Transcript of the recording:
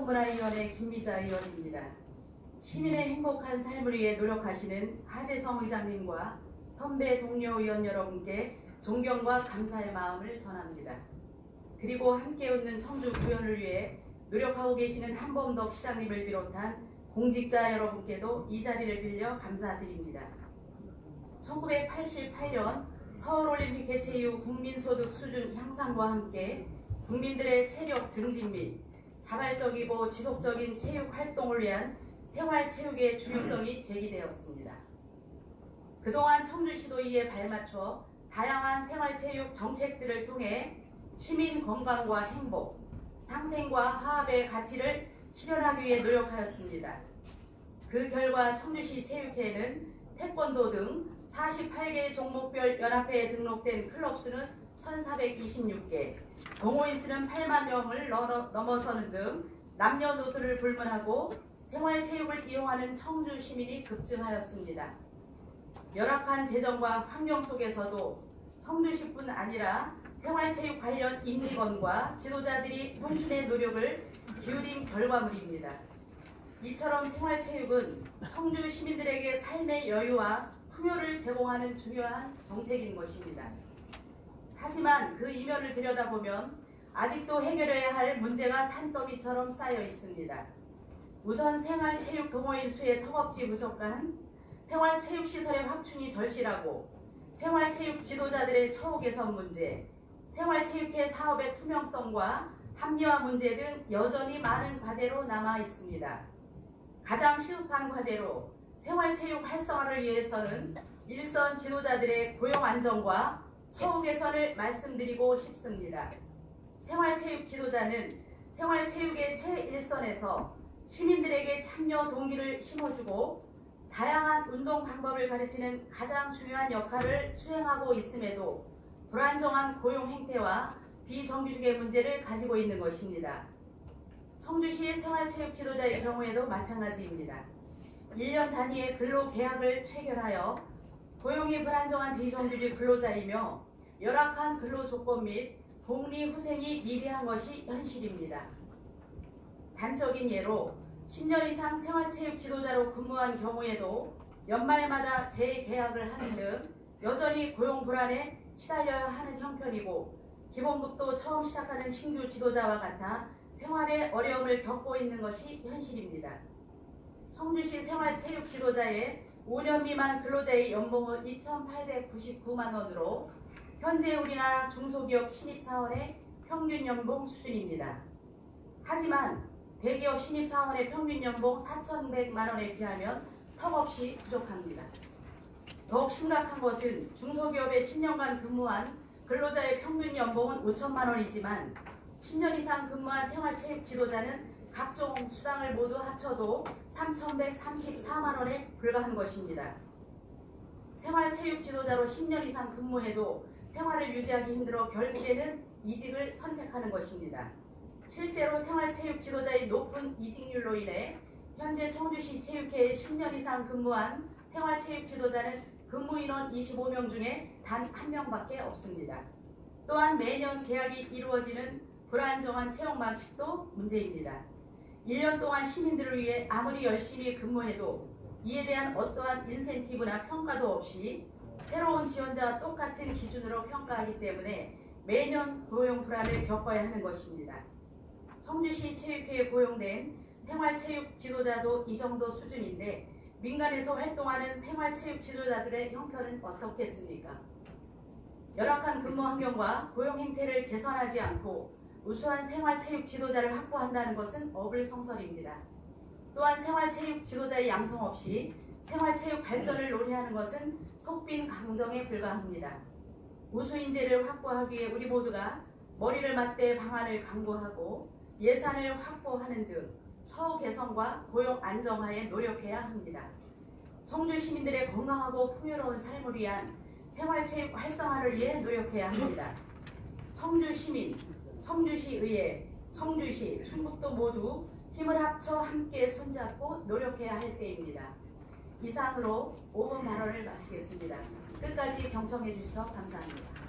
교통문화위원회 김미자 의원입니다. 시민의 행복한 삶을 위해 노력하시는 하재성 의장님과 선배 동료 의원 여러분께 존경과 감사의 마음을 전합니다. 그리고 함께 웃는 청주 구현을 위해 노력하고 계시는 한범덕 시장님을 비롯한 공직자 여러분께도 이 자리를 빌려 감사드립니다. 1988년 서울올림픽 개최 이후 국민소득 수준 향상과 함께 국민들의 체력 증진 및 자발적이고 지속적인 체육 활동을 위한 생활체육의 중요성이 제기되었습니다. 그동안 청주시도 이에 발맞춰 다양한 생활체육 정책들을 통해 시민 건강과 행복, 상생과 화합의 가치를 실현하기 위해 노력하였습니다. 그 결과 청주시 체육회에는 태권도 등 48개 종목별 연합회에 등록된 클럽 수는 1,426개, 동호인 수는 8만 명을 넘어서는 등 남녀노소를 불문하고 생활체육을 이용하는 청주 시민이 급증하였습니다. 열악한 재정과 환경 속에서도 청주시뿐 아니라 생활체육 관련 임직원과 지도자들이 헌신의 노력을 기울인 결과물입니다. 이처럼 생활체육은 청주 시민들에게 삶의 여유와 풍요를 제공하는 중요한 정책인 것입니다. 하지만 그 이면을 들여다보면 아직도 해결해야 할 문제가 산더미처럼 쌓여 있습니다. 우선 생활체육 동호인 수의 턱없이 부족한, 생활체육시설의 확충이 절실하고, 생활체육 지도자들의 처우 개선 문제, 생활체육회 사업의 투명성과 합리화 문제 등 여전히 많은 과제로 남아 있습니다. 가장 시급한 과제로 생활체육 활성화를 위해서는 일선 지도자들의 고용 안정과 처우 개선을 말씀드리고 싶습니다. 생활체육 지도자는 생활체육의 최일선에서 시민들에게 참여 동기를 심어주고 다양한 운동 방법을 가르치는 가장 중요한 역할을 수행하고 있음에도 불안정한 고용 행태와 비정규직의 문제를 가지고 있는 것입니다. 청주시 생활체육 지도자의 경우에도 마찬가지입니다. 1년 단위의 근로계약을 체결하여 고용이 불안정한 비정규직 근로자이며 열악한 근로조건 및 복리후생이 미비한 것이 현실입니다. 단적인 예로 10년 이상 생활체육 지도자로 근무한 경우에도 연말마다 재계약을 하는 등 여전히 고용 불안에 시달려야 하는 형편이고, 기본급도 처음 시작하는 신규 지도자와 같아 생활에 어려움을 겪고 있는 것이 현실입니다. 청주시 생활체육 지도자의 5년 미만 근로자의 연봉은 2,899만 원으로 현재 우리나라 중소기업 신입사원의 평균 연봉 수준입니다. 하지만 대기업 신입사원의 평균 연봉 4,100만 원에 비하면 턱없이 부족합니다. 더욱 심각한 것은 중소기업에 10년간 근무한 근로자의 평균 연봉은 5천만 원이지만 10년 이상 근무한 생활체육 지도자는 각종 수당을 모두 합쳐도 3,134만 원에 불과한 것입니다. 생활체육 지도자로 10년 이상 근무해도 생활을 유지하기 힘들어 결국에는 이직을 선택하는 것입니다. 실제로 생활체육 지도자의 높은 이직률로 인해 현재 청주시 체육회에 10년 이상 근무한 생활체육 지도자는 근무인원 25명 중에 단 1명밖에 없습니다. 또한 매년 계약이 이루어지는 불안정한 채용 방식도 문제입니다. 1년 동안 시민들을 위해 아무리 열심히 근무해도 이에 대한 어떠한 인센티브나 평가도 없이 새로운 지원자와 똑같은 기준으로 평가하기 때문에 매년 고용 불안을 겪어야 하는 것입니다. 청주시 체육회에 고용된 생활체육 지도자도 이 정도 수준인데 민간에서 활동하는 생활체육 지도자들의 형편은 어떻겠습니까? 열악한 근무 환경과 고용 행태를 개선하지 않고 우수한 생활체육 지도자를 확보한다는 것은 어불성설입니다. 또한 생활체육 지도자의 양성 없이 생활체육 발전을 논의하는 것은 속빈 강정에 불과합니다. 우수 인재를 확보하기 위해 우리 모두가 머리를 맞대 방안을 강구하고 예산을 확보하는 등 처우 개선과 고용 안정화에 노력해야 합니다. 청주 시민들의 건강하고 풍요로운 삶을 위한 생활체육 활성화를 위해 노력해야 합니다. 청주 시민, 청주시의회, 청주시, 충북도 모두 힘을 합쳐 함께 손잡고 노력해야 할 때입니다. 이상으로 5분 발언을 마치겠습니다. 끝까지 경청해 주셔서 감사합니다.